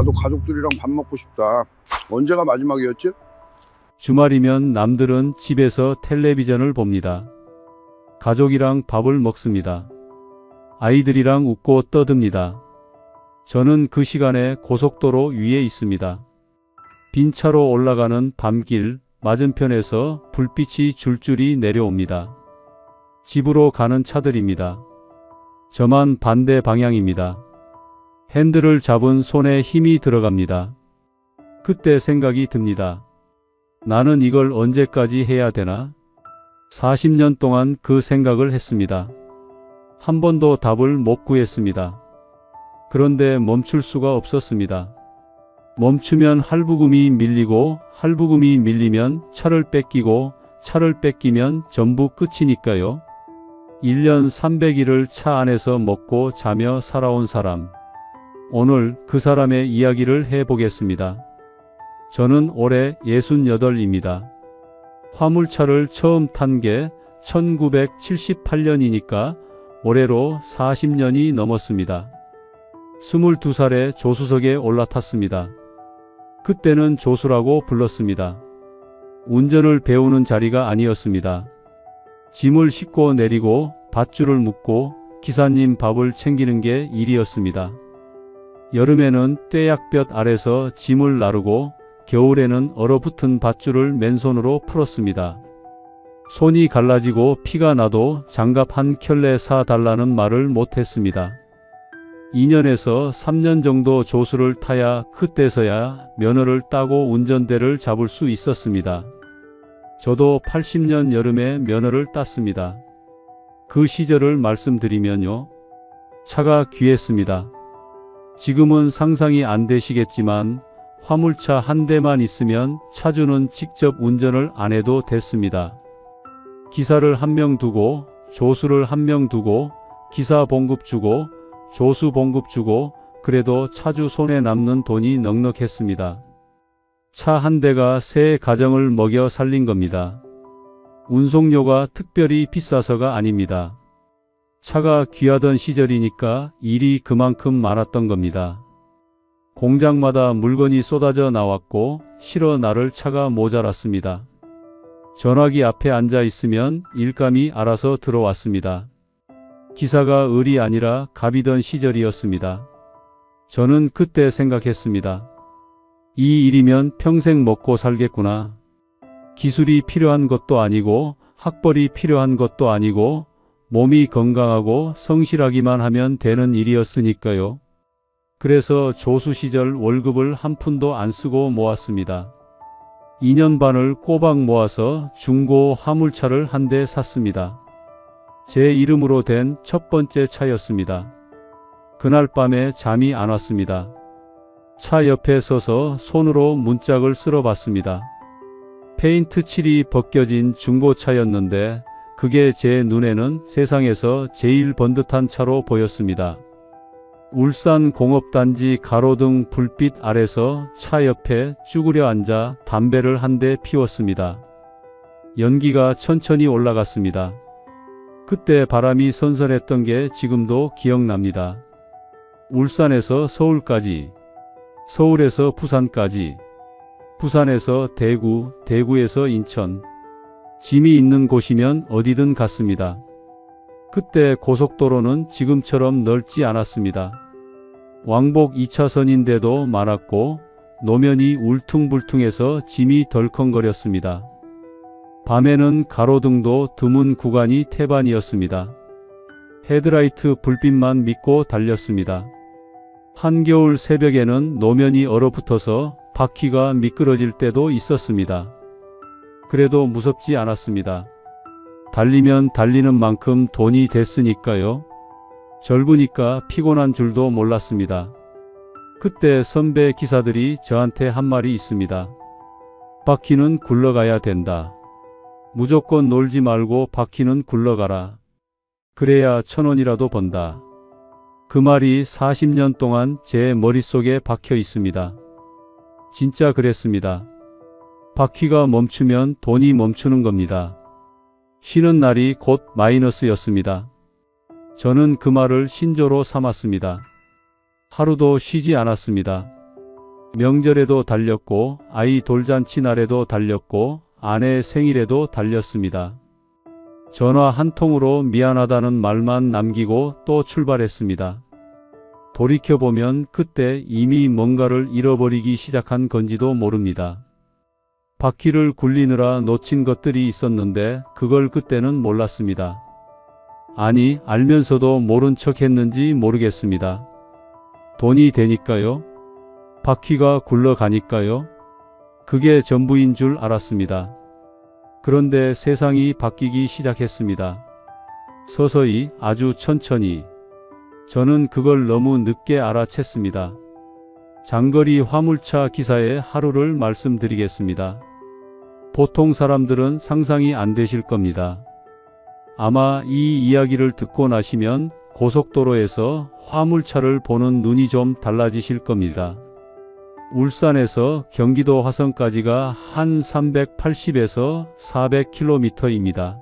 나도 가족들이랑 밥 먹고 싶다. 언제가 마지막이었지? 주말이면 남들은 집에서 텔레비전을 봅니다. 가족이랑 밥을 먹습니다. 아이들이랑 웃고 떠듭니다. 저는 그 시간에 고속도로 위에 있습니다. 빈 차로 올라가는 밤길 맞은편에서 불빛이 줄줄이 내려옵니다. 집으로 가는 차들입니다. 저만 반대 방향입니다. 핸들을 잡은 손에 힘이 들어갑니다. 그때 생각이 듭니다. 나는 이걸 언제까지 해야 되나? 40년 동안 그 생각을 했습니다. 한 번도 답을 못 구했습니다. 그런데 멈출 수가 없었습니다. 멈추면 할부금이 밀리고 할부금이 밀리면 차를 뺏기고 차를 뺏기면 전부 끝이니까요. 1년 300일을 차 안에서 먹고 자며 살아온 사람. 오늘 그 사람의 이야기를 해보겠습니다. 저는 올해 68입니다. 화물차를 처음 탄 게 1978년이니까 올해로 40년이 넘었습니다. 22살에 조수석에 올라탔습니다. 그때는 조수라고 불렀습니다. 운전을 배우는 자리가 아니었습니다. 짐을 싣고 내리고 밧줄을 묶고 기사님 밥을 챙기는 게 일이었습니다. 여름에는 떼약볕 아래서 짐을 나르고 겨울에는 얼어붙은 밧줄을 맨손으로 풀었습니다. 손이 갈라지고 피가 나도 장갑 한 켤레 사달라는 말을 못했습니다. 2년에서 3년 정도 조수를 타야 그때서야 면허를 따고 운전대를 잡을 수 있었습니다. 저도 80년 여름에 면허를 땄습니다. 그 시절을 말씀드리면요. 차가 귀했습니다. 지금은 상상이 안 되시겠지만 화물차 한 대만 있으면 차주는 직접 운전을 안 해도 됐습니다. 기사를 한 명 두고 조수를 한 명 두고 기사 봉급 주고 조수 봉급 주고 그래도 차주 손에 남는 돈이 넉넉했습니다. 차 한 대가 세 가정을 먹여 살린 겁니다. 운송료가 특별히 비싸서가 아닙니다. 차가 귀하던 시절이니까 일이 그만큼 많았던 겁니다. 공장마다 물건이 쏟아져 나왔고 실어 나를 차가 모자랐습니다. 전화기 앞에 앉아 있으면 일감이 알아서 들어왔습니다. 기사가 을이 아니라 갑이던 시절이었습니다. 저는 그때 생각했습니다. 이 일이면 평생 먹고 살겠구나. 기술이 필요한 것도 아니고 학벌이 필요한 것도 아니고 몸이 건강하고 성실하기만 하면 되는 일이었으니까요. 그래서 조수 시절 월급을 한 푼도 안 쓰고 모았습니다. 2년 반을 꼬박 모아서 중고 화물차를 한 대 샀습니다. 제 이름으로 된 첫 번째 차였습니다. 그날 밤에 잠이 안 왔습니다. 차 옆에 서서 손으로 문짝을 쓸어봤습니다. 페인트 칠이 벗겨진 중고차였는데 그게 제 눈에는 세상에서 제일 번듯한 차로 보였습니다. 울산 공업단지 가로등 불빛 아래서 차 옆에 쭈그려 앉아 담배를 한 대 피웠습니다. 연기가 천천히 올라갔습니다. 그때 바람이 선선했던 게 지금도 기억납니다. 울산에서 서울까지, 서울에서 부산까지, 부산에서 대구, 대구에서 인천. 짐이 있는 곳이면 어디든 갔습니다. 그때 고속도로는 지금처럼 넓지 않았습니다. 왕복 2차선인데도 많았고 노면이 울퉁불퉁해서 짐이 덜컹거렸습니다. 밤에는 가로등도 드문 구간이 태반이었습니다. 헤드라이트 불빛만 믿고 달렸습니다. 한겨울 새벽에는 노면이 얼어붙어서 바퀴가 미끄러질 때도 있었습니다. 그래도 무섭지 않았습니다. 달리면 달리는 만큼 돈이 됐으니까요. 젊으니까 피곤한 줄도 몰랐습니다. 그때 선배 기사들이 저한테 한 말이 있습니다. 바퀴는 굴러가야 된다. 무조건 놀지 말고 바퀴는 굴러가라. 그래야 1,000원이라도 번다. 그 말이 40년 동안 제 머릿속에 박혀 있습니다. 진짜 그랬습니다. 바퀴가 멈추면 돈이 멈추는 겁니다. 쉬는 날이 곧 마이너스였습니다. 저는 그 말을 신조로 삼았습니다. 하루도 쉬지 않았습니다. 명절에도 달렸고 아이 돌잔치 날에도 달렸고 아내 생일에도 달렸습니다. 전화 한 통으로 미안하다는 말만 남기고 또 출발했습니다. 돌이켜보면 그때 이미 뭔가를 잃어버리기 시작한 건지도 모릅니다. 바퀴를 굴리느라 놓친 것들이 있었는데 그걸 그때는 몰랐습니다. 아니, 알면서도 모른 척 했는지 모르겠습니다. 돈이 되니까요? 바퀴가 굴러가니까요? 그게 전부인 줄 알았습니다. 그런데 세상이 바뀌기 시작했습니다. 서서히, 아주 천천히. 저는 그걸 너무 늦게 알아챘습니다. 장거리 화물차 기사의 하루를 말씀드리겠습니다. 보통 사람들은 상상이 안 되실 겁니다. 아마 이 이야기를 듣고 나시면 고속도로에서 화물차를 보는 눈이 좀 달라지실 겁니다. 울산에서 경기도 화성까지가 한 380에서 400km입니다.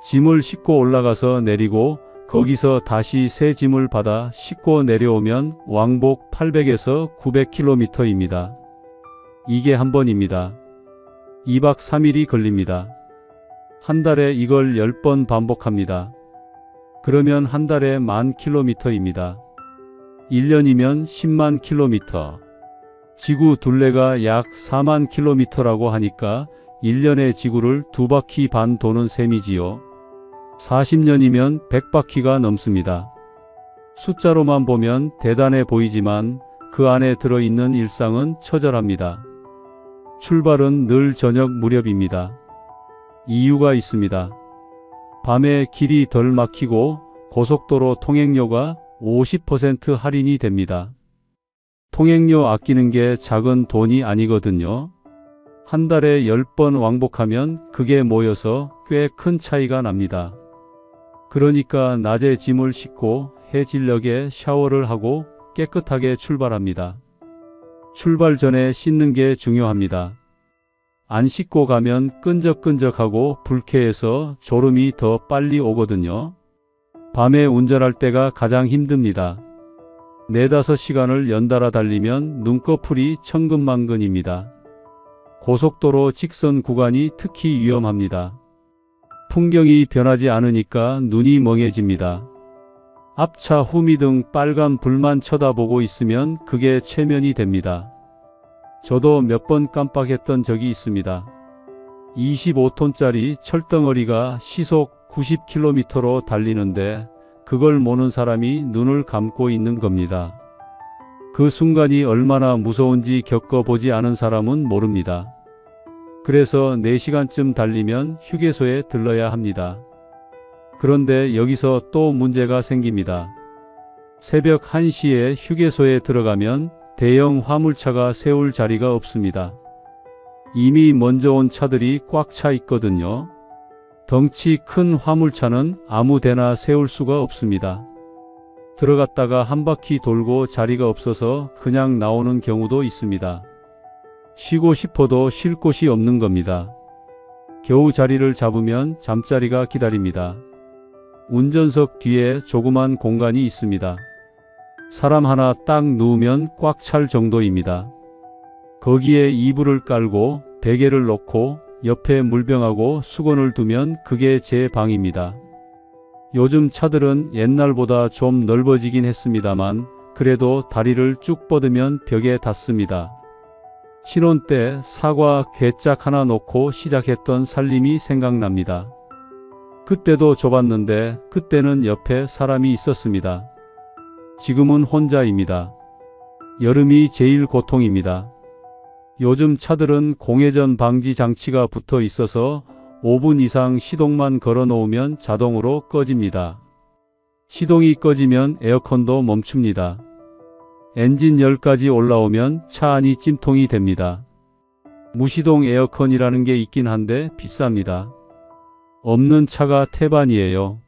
짐을 싣고 올라가서 내리고 거기서 다시 새 짐을 받아 싣고 내려오면 왕복 800에서 900km입니다. 이게 한 번입니다. 2박 3일이 걸립니다. 한 달에 이걸 10번 반복합니다. 그러면 한 달에 10,000km입니다. 1년이면 10만 킬로미터. 지구 둘레가 약 4만 킬로미터라고 하니까 1년에 지구를 2바퀴 반 도는 셈이지요. 40년이면 100바퀴가 넘습니다. 숫자로만 보면 대단해 보이지만 그 안에 들어있는 일상은 처절합니다. 출발은 늘 저녁 무렵입니다. 이유가 있습니다. 밤에 길이 덜 막히고 고속도로 통행료가 50% 할인이 됩니다. 통행료 아끼는 게 작은 돈이 아니거든요. 한 달에 10번 왕복하면 그게 모여서 꽤 큰 차이가 납니다. 그러니까 낮에 짐을 싣고 해질녘에 샤워를 하고 깨끗하게 출발합니다. 출발 전에 씻는 게 중요합니다. 안 씻고 가면 끈적끈적하고 불쾌해서 졸음이 더 빨리 오거든요. 밤에 운전할 때가 가장 힘듭니다. 4~5시간을 연달아 달리면 눈꺼풀이 천근만근입니다. 고속도로 직선 구간이 특히 위험합니다. 풍경이 변하지 않으니까 눈이 멍해집니다. 앞차 후미등 빨간 불만 쳐다보고 있으면 그게 최면이 됩니다. 저도 몇 번 깜빡했던 적이 있습니다. 25톤짜리 철덩어리가 시속 90km로 달리는데 그걸 모는 사람이 눈을 감고 있는 겁니다. 그 순간이 얼마나 무서운지 겪어보지 않은 사람은 모릅니다. 그래서 4시간쯤 달리면 휴게소에 들러야 합니다. 그런데 여기서 또 문제가 생깁니다. 새벽 1시에 휴게소에 들어가면 대형 화물차가 세울 자리가 없습니다. 이미 먼저 온 차들이 꽉 차 있거든요. 덩치 큰 화물차는 아무 데나 세울 수가 없습니다. 들어갔다가 한 바퀴 돌고 자리가 없어서 그냥 나오는 경우도 있습니다. 쉬고 싶어도 쉴 곳이 없는 겁니다. 겨우 자리를 잡으면 잠자리가 기다립니다. 운전석 뒤에 조그만 공간이 있습니다. 사람 하나 딱 누우면 꽉 찰 정도입니다. 거기에 이불을 깔고 베개를 놓고 옆에 물병하고 수건을 두면 그게 제 방입니다. 요즘 차들은 옛날보다 좀 넓어지긴 했습니다만 그래도 다리를 쭉 뻗으면 벽에 닿습니다. 신혼 때 사과 괴짝 하나 놓고 시작했던 살림이 생각납니다. 그때도 좁았는데 그때는 옆에 사람이 있었습니다. 지금은 혼자입니다. 여름이 제일 고통입니다. 요즘 차들은 공회전 방지 장치가 붙어 있어서 5분 이상 시동만 걸어 놓으면 자동으로 꺼집니다. 시동이 꺼지면 에어컨도 멈춥니다. 엔진 열까지 올라오면 차 안이 찜통이 됩니다. 무시동 에어컨이라는 게 있긴 한데 비쌉니다. 없는 차가 태반이에요.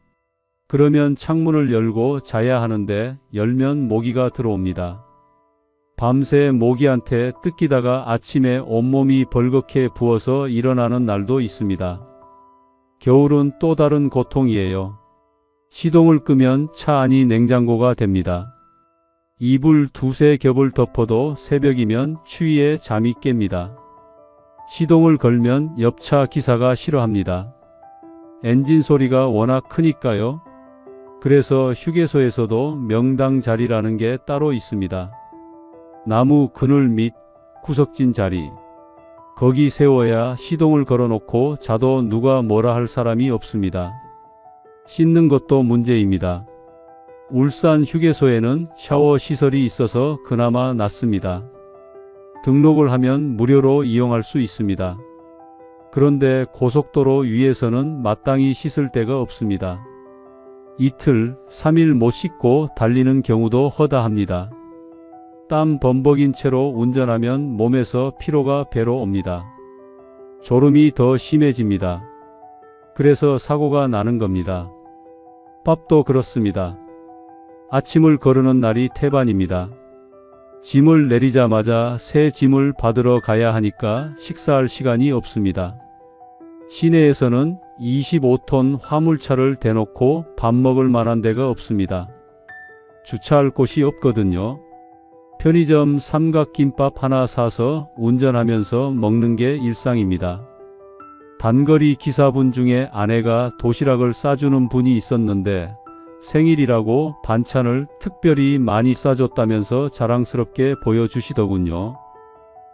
그러면 창문을 열고 자야 하는데 열면 모기가 들어옵니다. 밤새 모기한테 뜯기다가 아침에 온몸이 벌겋게 부어서 일어나는 날도 있습니다. 겨울은 또 다른 고통이에요. 시동을 끄면 차 안이 냉장고가 됩니다. 이불 두세 겹을 덮어도 새벽이면 추위에 잠이 깹니다. 시동을 걸면 옆차 기사가 싫어합니다. 엔진 소리가 워낙 크니까요. 그래서 휴게소에서도 명당 자리라는 게 따로 있습니다. 나무 그늘 밑 구석진 자리. 거기 세워야 시동을 걸어놓고 자도 누가 뭐라 할 사람이 없습니다. 씻는 것도 문제입니다. 울산 휴게소에는 샤워 시설이 있어서 그나마 낫습니다. 등록을 하면 무료로 이용할 수 있습니다. 그런데 고속도로 위에서는 마땅히 씻을 데가 없습니다. 이틀, 3일 못 씻고 달리는 경우도 허다합니다. 땀 범벅인 채로 운전하면 몸에서 피로가 배로 옵니다. 졸음이 더 심해집니다. 그래서 사고가 나는 겁니다. 밥도 그렇습니다. 아침을 거르는 날이 태반입니다. 짐을 내리자마자 새 짐을 받으러 가야 하니까 식사할 시간이 없습니다. 시내에서는 25톤 화물차를 대놓고 밥 먹을 만한 데가 없습니다. 주차할 곳이 없거든요. 편의점 삼각김밥 하나 사서 운전하면서 먹는 게 일상입니다. 단거리 기사분 중에 아내가 도시락을 싸주는 분이 있었는데 생일이라고 반찬을 특별히 많이 싸줬다면서 자랑스럽게 보여주시더군요.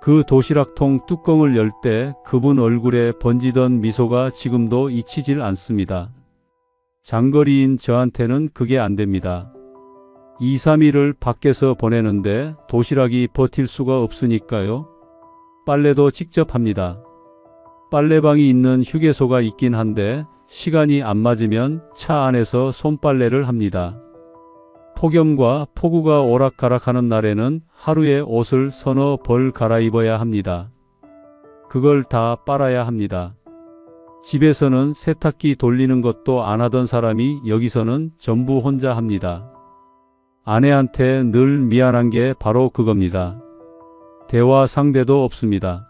그 도시락통 뚜껑을 열 때 그분 얼굴에 번지던 미소가 지금도 잊히질 않습니다. 장거리인 저한테는 그게 안 됩니다. 2, 3일을 밖에서 보내는데 도시락이 버틸 수가 없으니까요. 빨래도 직접 합니다. 빨래방이 있는 휴게소가 있긴 한데 시간이 안 맞으면 차 안에서 손빨래를 합니다. 폭염과 폭우가 오락가락하는 날에는 하루에 옷을 서너 벌 갈아입어야 합니다. 그걸 다 빨아야 합니다. 집에서는 세탁기 돌리는 것도 안 하던 사람이 여기서는 전부 혼자 합니다. 아내한테 늘 미안한 게 바로 그겁니다. 대화 상대도 없습니다.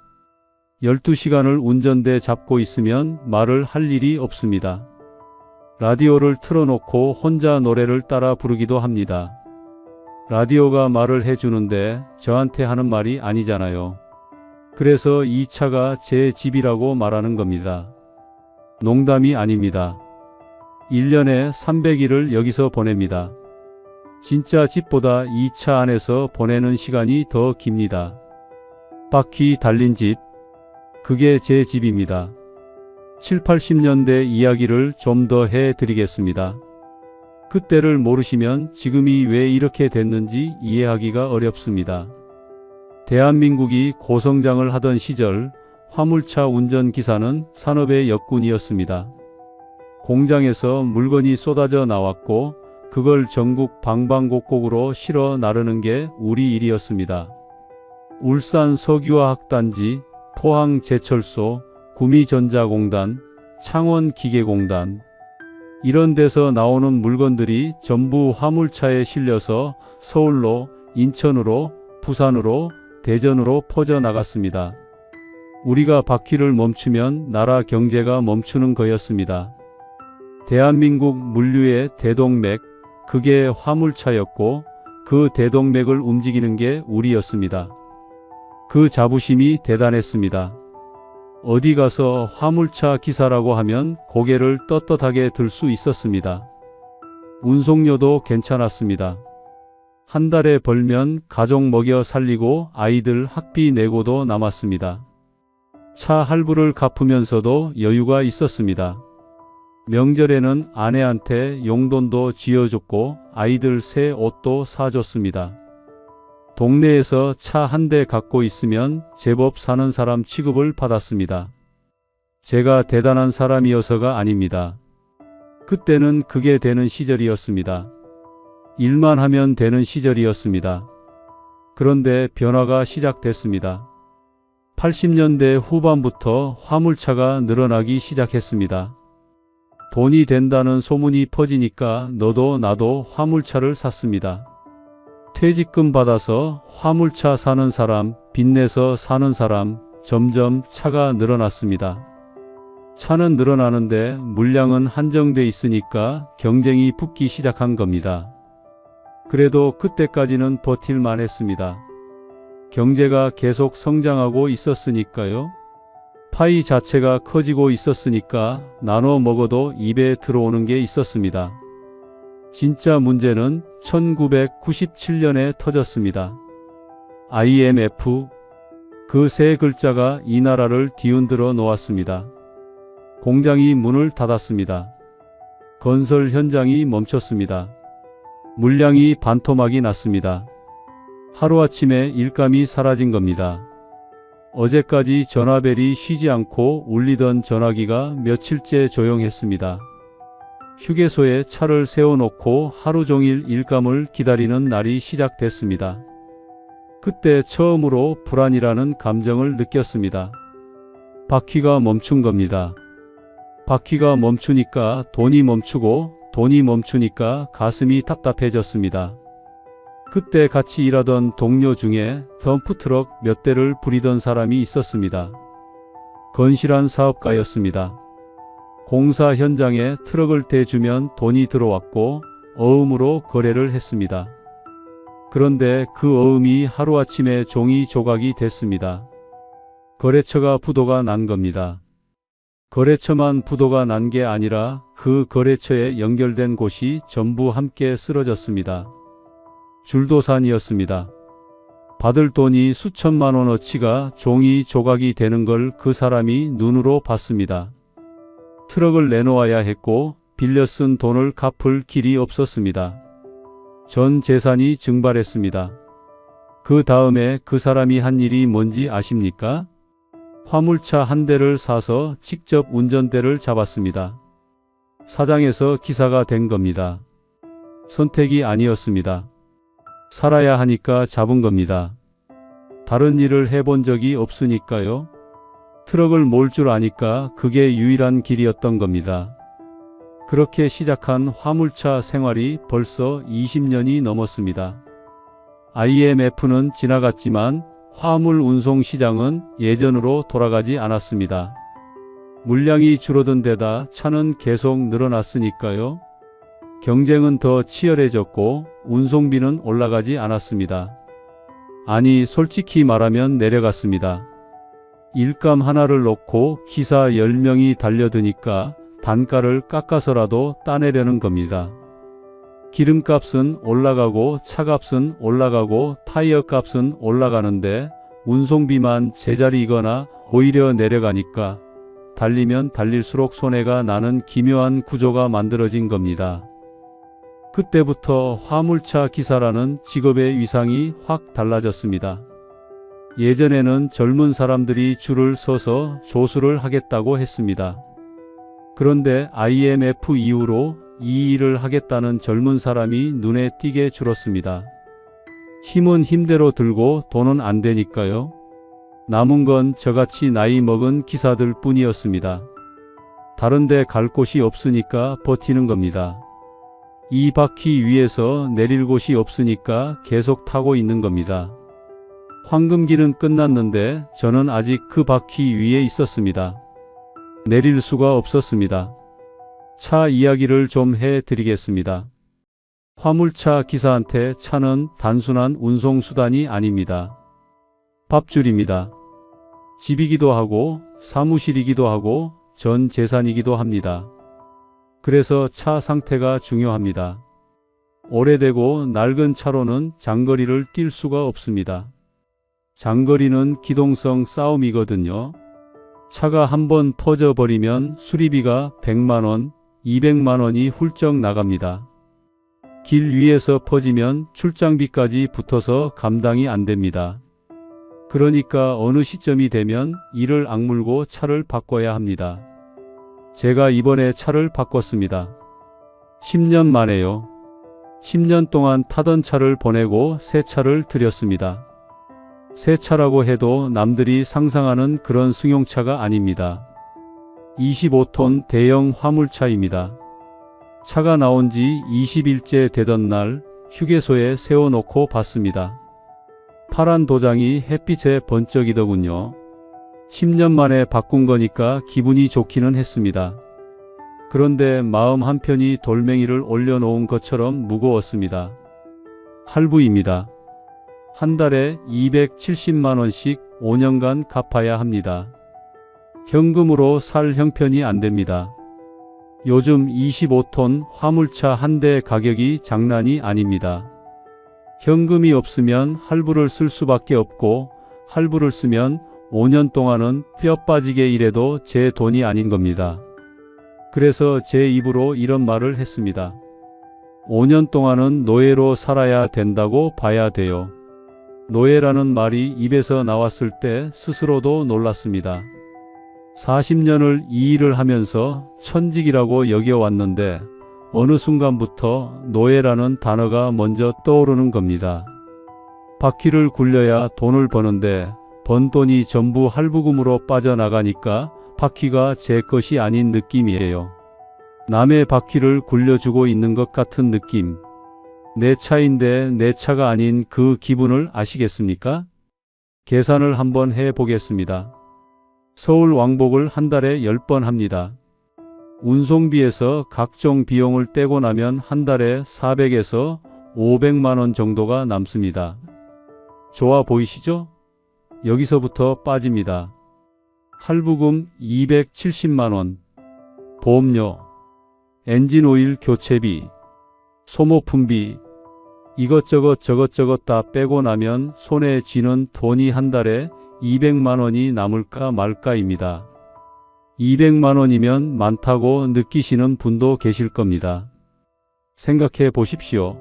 12시간을 운전대 잡고 있으면 말을 할 일이 없습니다. 라디오를 틀어놓고 혼자 노래를 따라 부르기도 합니다. 라디오가 말을 해주는데 저한테 하는 말이 아니잖아요. 그래서 이 차가 제 집이라고 말하는 겁니다. 농담이 아닙니다. 1년에 300일을 여기서 보냅니다. 진짜 집보다 이 차 안에서 보내는 시간이 더 깁니다. 바퀴 달린 집, 그게 제 집입니다. 7, 80년대 이야기를 좀 더 해드리겠습니다. 그때를 모르시면 지금이 왜 이렇게 됐는지 이해하기가 어렵습니다. 대한민국이 고성장을 하던 시절 화물차 운전기사는 산업의 역군이었습니다. 공장에서 물건이 쏟아져 나왔고 그걸 전국 방방곡곡으로 실어 나르는 게 우리 일이었습니다. 울산 석유화학단지, 포항제철소, 구미전자공단, 창원기계공단 이런 데서 나오는 물건들이 전부 화물차에 실려서 서울로, 인천으로, 부산으로, 대전으로 퍼져나갔습니다. 우리가 바퀴를 멈추면 나라 경제가 멈추는 거였습니다. 대한민국 물류의 대동맥, 그게 화물차였고 그 대동맥을 움직이는 게 우리였습니다. 그 자부심이 대단했습니다. 어디 가서 화물차 기사라고 하면 고개를 떳떳하게 들 수 있었습니다. 운송료도 괜찮았습니다. 한 달에 벌면 가족 먹여 살리고 아이들 학비 내고도 남았습니다. 차 할부를 갚으면서도 여유가 있었습니다. 명절에는 아내한테 용돈도 쥐어줬고 아이들 새 옷도 사줬습니다. 동네에서 차 한 대 갖고 있으면 제법 사는 사람 취급을 받았습니다. 제가 대단한 사람이어서가 아닙니다. 그때는 그게 되는 시절이었습니다. 일만 하면 되는 시절이었습니다. 그런데 변화가 시작됐습니다. 80년대 후반부터 화물차가 늘어나기 시작했습니다. 돈이 된다는 소문이 퍼지니까 너도 나도 화물차를 샀습니다. 퇴직금 받아서 화물차 사는 사람, 빚내서 사는 사람, 점점 차가 늘어났습니다. 차는 늘어나는데 물량은 한정돼 있으니까 경쟁이 붙기 시작한 겁니다. 그래도 그때까지는 버틸만 했습니다. 경제가 계속 성장하고 있었으니까요. 파이 자체가 커지고 있었으니까 나눠 먹어도 입에 들어오는 게 있었습니다. 진짜 문제는 1997년에 터졌습니다. IMF, 그 세 글자가 이 나라를 뒤흔들어 놓았습니다. 공장이 문을 닫았습니다. 건설 현장이 멈췄습니다. 물량이 반토막이 났습니다. 하루아침에 일감이 사라진 겁니다. 어제까지 전화벨이 쉬지 않고 울리던 전화기가 며칠째 조용했습니다. 휴게소에 차를 세워놓고 하루 종일 일감을 기다리는 날이 시작됐습니다. 그때 처음으로 불안이라는 감정을 느꼈습니다. 바퀴가 멈춘 겁니다. 바퀴가 멈추니까 돈이 멈추고 돈이 멈추니까 가슴이 답답해졌습니다. 그때 같이 일하던 동료 중에 덤프트럭 몇 대를 부리던 사람이 있었습니다. 건실한 사업가였습니다. 공사 현장에 트럭을 대주면 돈이 들어왔고 어음으로 거래를 했습니다. 그런데 그 어음이 하루아침에 종이 조각이 됐습니다. 거래처가 부도가 난 겁니다. 거래처만 부도가 난 게 아니라 그 거래처에 연결된 곳이 전부 함께 쓰러졌습니다. 줄도산이었습니다. 받을 돈이 수천만 원어치가 종이 조각이 되는 걸 그 사람이 눈으로 봤습니다. 트럭을 내놓아야 했고 빌려 쓴 돈을 갚을 길이 없었습니다. 전 재산이 증발했습니다. 그 다음에 그 사람이 한 일이 뭔지 아십니까? 화물차 한 대를 사서 직접 운전대를 잡았습니다. 사장에서 기사가 된 겁니다. 선택이 아니었습니다. 살아야 하니까 잡은 겁니다. 다른 일을 해본 적이 없으니까요. 트럭을 몰 줄 아니까 그게 유일한 길이었던 겁니다. 그렇게 시작한 화물차 생활이 벌써 20년이 넘었습니다. IMF는 지나갔지만 화물 운송 시장은 예전으로 돌아가지 않았습니다. 물량이 줄어든 데다 차는 계속 늘어났으니까요. 경쟁은 더 치열해졌고 운송비는 올라가지 않았습니다. 아니, 솔직히 말하면 내려갔습니다. 일감 하나를 놓고 기사 10명이 달려드니까 단가를 깎아서라도 따내려는 겁니다. 기름값은 올라가고 차값은 올라가고 타이어 값은 올라가는데 운송비만 제자리이거나 오히려 내려가니까 달리면 달릴수록 손해가 나는 기묘한 구조가 만들어진 겁니다. 그때부터 화물차 기사라는 직업의 위상이 확 달라졌습니다. 예전에는 젊은 사람들이 줄을 서서 조수를 하겠다고 했습니다. 그런데 IMF 이후로 이 일을 하겠다는 젊은 사람이 눈에 띄게 줄었습니다. 힘은 힘대로 들고 돈은 안 되니까요. 남은 건 저같이 나이 먹은 기사들 뿐이었습니다. 다른데 갈 곳이 없으니까 버티는 겁니다. 이 바퀴 위에서 내릴 곳이 없으니까 계속 타고 있는 겁니다. 황금기는 끝났는데 저는 아직 그 바퀴 위에 있었습니다. 내릴 수가 없었습니다. 차 이야기를 좀 해드리겠습니다. 화물차 기사한테 차는 단순한 운송수단이 아닙니다. 밥줄입니다. 집이기도 하고 사무실이기도 하고 전 재산이기도 합니다. 그래서 차 상태가 중요합니다. 오래되고 낡은 차로는 장거리를 뛸 수가 없습니다. 장거리는 기동성 싸움이거든요. 차가 한번 퍼져버리면 수리비가 100만원, 200만원이 훌쩍 나갑니다. 길 위에서 퍼지면 출장비까지 붙어서 감당이 안 됩니다. 그러니까 어느 시점이 되면 이를 악물고 차를 바꿔야 합니다. 제가 이번에 차를 바꿨습니다. 10년 만에요. 10년 동안 타던 차를 보내고 새 차를 들였습니다. 새 차라고 해도 남들이 상상하는 그런 승용차가 아닙니다. 25톤 대형 화물차입니다. 차가 나온 지 20일째 되던 날 휴게소에 세워놓고 봤습니다. 파란 도장이 햇빛에 번쩍이더군요. 10년 만에 바꾼 거니까 기분이 좋기는 했습니다. 그런데 마음 한편이 돌멩이를 올려놓은 것처럼 무거웠습니다. 할부입니다. 한 달에 270만 원씩 5년간 갚아야 합니다. 현금으로 살 형편이 안 됩니다. 요즘 25톤 화물차 한 대 가격이 장난이 아닙니다. 현금이 없으면 할부를 쓸 수밖에 없고 할부를 쓰면 5년 동안은 뼈 빠지게 일해도 제 돈이 아닌 겁니다. 그래서 제 입으로 이런 말을 했습니다. 5년 동안은 노예로 살아야 된다고 봐야 돼요. 노예라는 말이 입에서 나왔을 때 스스로도 놀랐습니다. 40년을 이 일을 하면서 천직이라고 여겨왔는데 어느 순간부터 노예라는 단어가 먼저 떠오르는 겁니다. 바퀴를 굴려야 돈을 버는데 번 돈이 전부 할부금으로 빠져나가니까 바퀴가 제 것이 아닌 느낌이에요. 남의 바퀴를 굴려주고 있는 것 같은 느낌. 내 차인데 내 차가 아닌 그 기분을 아시겠습니까? 계산을 한번 해보겠습니다. 서울 왕복을 한 달에 10번 합니다. 운송비에서 각종 비용을 떼고 나면 한 달에 400에서 500만 원 정도가 남습니다. 좋아 보이시죠? 여기서부터 빠집니다. 할부금 270만 원, 보험료, 엔진오일 교체비, 소모품비, 이것저것 다 빼고 나면 손에 쥐는 돈이 한 달에 200만 원이 남을까 말까입니다. 200만 원이면 많다고 느끼시는 분도 계실 겁니다. 생각해 보십시오.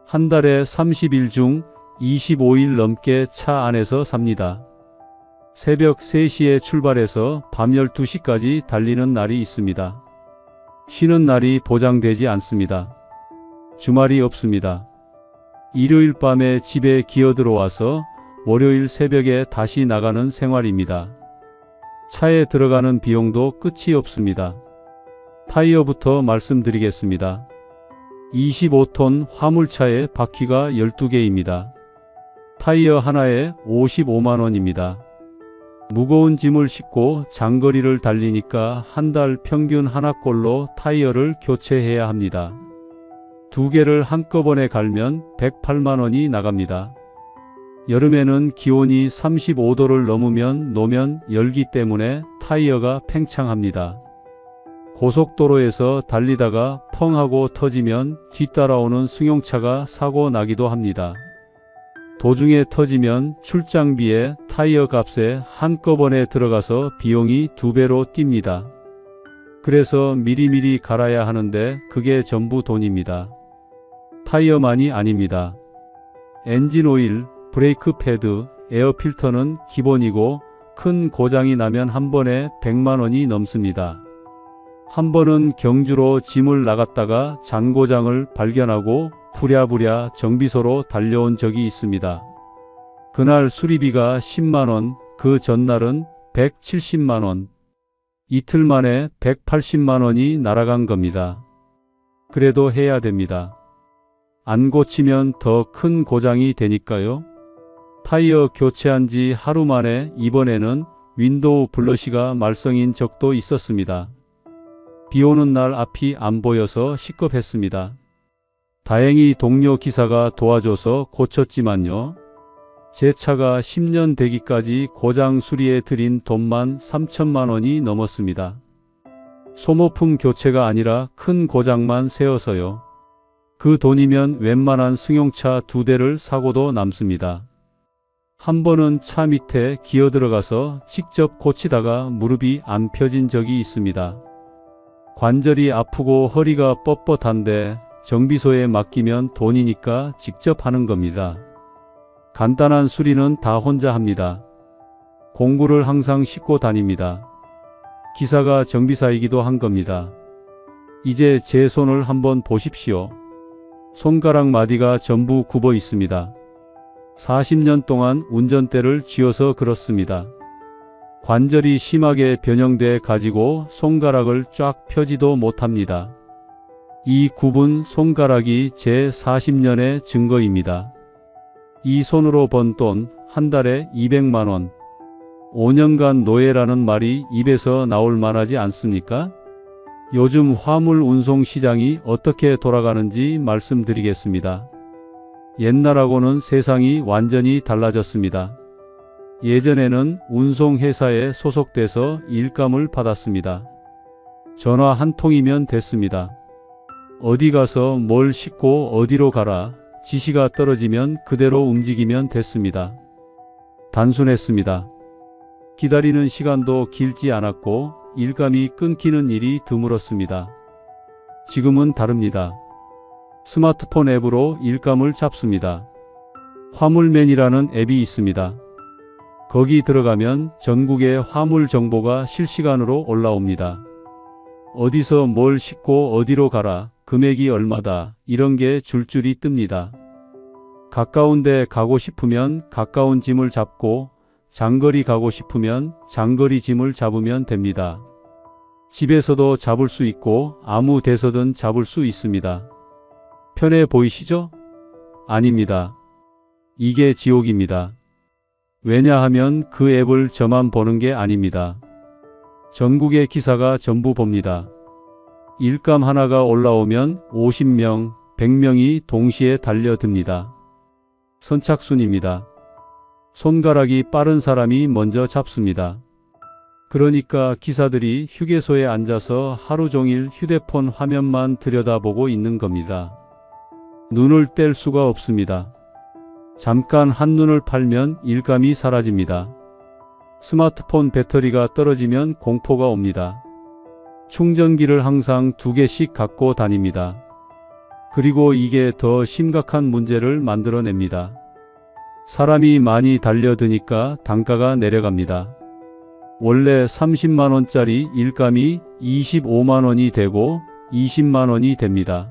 한 달에 30일 중 25일 넘게 차 안에서 삽니다. 새벽 3시에 출발해서 밤 12시까지 달리는 날이 있습니다. 쉬는 날이 보장되지 않습니다. 주말이 없습니다. 일요일 밤에 집에 기어 들어와서 월요일 새벽에 다시 나가는 생활입니다. 차에 들어가는 비용도 끝이 없습니다. 타이어부터 말씀드리겠습니다. 25톤 화물차에 바퀴가 12개입니다. 타이어 하나에 55만 원입니다. 무거운 짐을 싣고 장거리를 달리니까 한 달 평균 하나꼴로 타이어를 교체해야 합니다. 2개를 한꺼번에 갈면 108만 원이 나갑니다. 여름에는 기온이 35도를 넘으면 노면 열기 때문에 타이어가 팽창합니다. 고속도로에서 달리다가 펑 하고 터지면 뒤따라오는 승용차가 사고 나기도 합니다. 도중에 터지면 출장비에 타이어 값에 한꺼번에 들어가서 비용이 2배로 뜁니다. 그래서 미리미리 갈아야 하는데 그게 전부 돈입니다. 타이어만이 아닙니다. 엔진 오일, 브레이크 패드, 에어 필터는 기본이고 큰 고장이 나면 한 번에 100만 원이 넘습니다. 한 번은 경주로 짐을 나갔다가 잔고장을 발견하고 부랴부랴 정비소로 달려온 적이 있습니다. 그날 수리비가 10만 원, 그 전날은 170만 원. 이틀 만에 180만 원이 날아간 겁니다. 그래도 해야 됩니다. 안 고치면 더 큰 고장이 되니까요. 타이어 교체한 지 하루 만에 이번에는 윈도우 블러시가 말썽인 적도 있었습니다. 비 오는 날 앞이 안 보여서 시겁했습니다. 다행히 동료 기사가 도와줘서 고쳤지만요. 제 차가 10년 되기까지 고장 수리에 들인 돈만 3천만 원이 넘었습니다. 소모품 교체가 아니라 큰 고장만 세워서요. 그 돈이면 웬만한 승용차 2대를 사고도 남습니다. 한 번은 차 밑에 기어 들어가서 직접 고치다가 무릎이 안 펴진 적이 있습니다. 관절이 아프고 허리가 뻣뻣한데 정비소에 맡기면 돈이니까 직접 하는 겁니다. 간단한 수리는 다 혼자 합니다. 공구를 항상 싣고 다닙니다. 기사가 정비사이기도 한 겁니다. 이제 제 손을 한번 보십시오. 손가락 마디가 전부 굽어 있습니다. 40년 동안 운전대를 쥐어서 그렇습니다. 관절이 심하게 변형돼 가지고 손가락을 쫙 펴지도 못합니다. 이 굽은 손가락이 제 40년의 증거입니다. 이 손으로 번 돈 한 달에 200만 원. 5년간 노예라는 말이 입에서 나올 만하지 않습니까? 요즘 화물 운송 시장이 어떻게 돌아가는지 말씀드리겠습니다. 옛날하고는 세상이 완전히 달라졌습니다. 예전에는 운송회사에 소속돼서 일감을 받았습니다. 전화 한 통이면 됐습니다. 어디 가서 뭘 싣고 어디로 가라, 지시가 떨어지면 그대로 움직이면 됐습니다. 단순했습니다. 기다리는 시간도 길지 않았고 일감이 끊기는 일이 드물었습니다. 지금은 다릅니다. 스마트폰 앱으로 일감을 잡습니다. 화물맨이라는 앱이 있습니다. 거기 들어가면 전국의 화물 정보가 실시간으로 올라옵니다. 어디서 뭘 싣고 어디로 가라, 금액이 얼마다, 이런 게 줄줄이 뜹니다. 가까운 데 가고 싶으면 가까운 짐을 잡고 장거리 가고 싶으면 장거리 짐을 잡으면 됩니다. 집에서도 잡을 수 있고 아무 데서든 잡을 수 있습니다. 편해 보이시죠? 아닙니다. 이게 지옥입니다. 왜냐하면 그 앱을 저만 보는 게 아닙니다. 전국의 기사가 전부 봅니다. 일감 하나가 올라오면 50명, 100명이 동시에 달려듭니다. 선착순입니다. 손가락이 빠른 사람이 먼저 잡습니다. 그러니까 기사들이 휴게소에 앉아서 하루 종일 휴대폰 화면만 들여다보고 있는 겁니다. 눈을 뗄 수가 없습니다. 잠깐 한눈을 팔면 일감이 사라집니다. 스마트폰 배터리가 떨어지면 공포가 옵니다. 충전기를 항상 2개씩 갖고 다닙니다. 그리고 이게 더 심각한 문제를 만들어냅니다. 사람이 많이 달려드니까 단가가 내려갑니다. 원래 30만원짜리 일감이 25만원이 되고 20만원이 됩니다.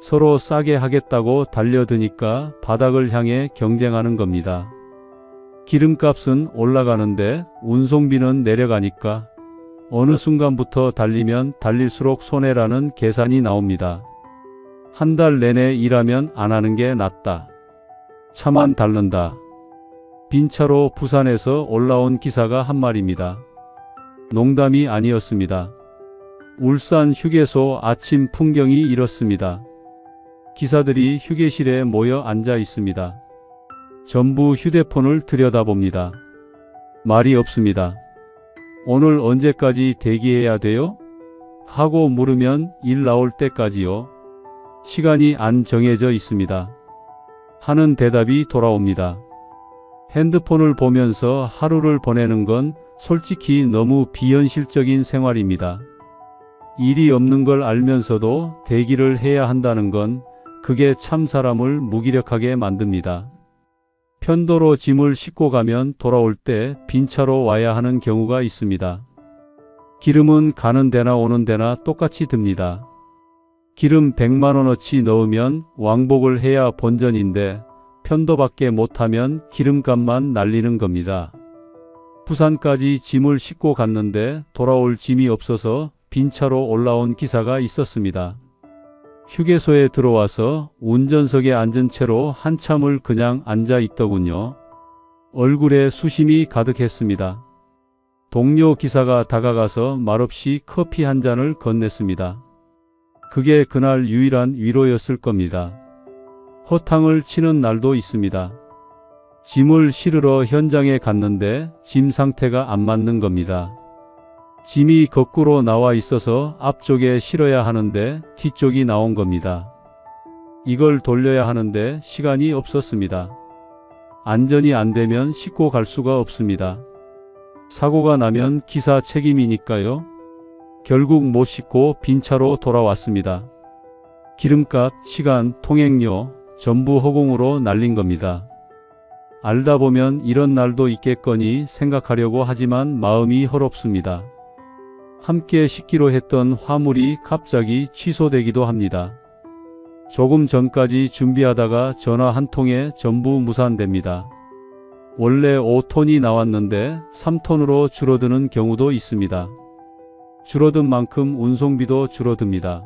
서로 싸게 하겠다고 달려드니까 바닥을 향해 경쟁하는 겁니다. 기름값은 올라가는데 운송비는 내려가니까 어느 순간부터 달리면 달릴수록 손해라는 계산이 나옵니다. 한 달 내내 일하면 안 하는 게 낫다. 차만 닳는다. 빈차로 부산에서 올라온 기사가 한 말입니다. 농담이 아니었습니다. 울산 휴게소 아침 풍경이 이렇습니다. 기사들이 휴게실에 모여 앉아 있습니다. 전부 휴대폰을 들여다봅니다. 말이 없습니다. 오늘 언제까지 대기해야 돼요? 하고 물으면 일 나올 때까지요. 시간이 안 정해져 있습니다. 하는 대답이 돌아옵니다. 핸드폰을 보면서 하루를 보내는 건 솔직히 너무 비현실적인 생활입니다. 일이 없는 걸 알면서도 대기를 해야 한다는 건 그게 참 사람을 무기력하게 만듭니다. 편도로 짐을 싣고 가면 돌아올 때 빈차로 와야 하는 경우가 있습니다. 기름은 가는 데나 오는 데나 똑같이 듭니다. 기름 100만원어치 넣으면 왕복을 해야 본전인데 편도밖에 못하면 기름값만 날리는 겁니다. 부산까지 짐을 싣고 갔는데 돌아올 짐이 없어서 빈차로 올라온 기사가 있었습니다. 휴게소에 들어와서 운전석에 앉은 채로 한참을 그냥 앉아 있더군요. 얼굴에 수심이 가득했습니다. 동료 기사가 다가가서 말없이 커피 한 잔을 건넸습니다. 그게 그날 유일한 위로였을 겁니다. 허탕을 치는 날도 있습니다. 짐을 실으러 현장에 갔는데 짐 상태가 안 맞는 겁니다. 짐이 거꾸로 나와 있어서 앞쪽에 실어야 하는데 뒤쪽이 나온 겁니다. 이걸 돌려야 하는데 시간이 없었습니다. 안전이 안 되면 싣고 갈 수가 없습니다. 사고가 나면 기사 책임이니까요. 결국 못 싣고 빈차로 돌아왔습니다. 기름값, 시간, 통행료 전부 허공으로 날린 겁니다. 알다 보면 이런 날도 있겠거니 생각하려고 하지만 마음이 헐없습니다. 함께 싣기로 했던 화물이 갑자기 취소되기도 합니다. 조금 전까지 준비하다가 전화 한 통에 전부 무산됩니다. 원래 5톤이 나왔는데 3톤으로 줄어드는 경우도 있습니다. 줄어든 만큼 운송비도 줄어듭니다.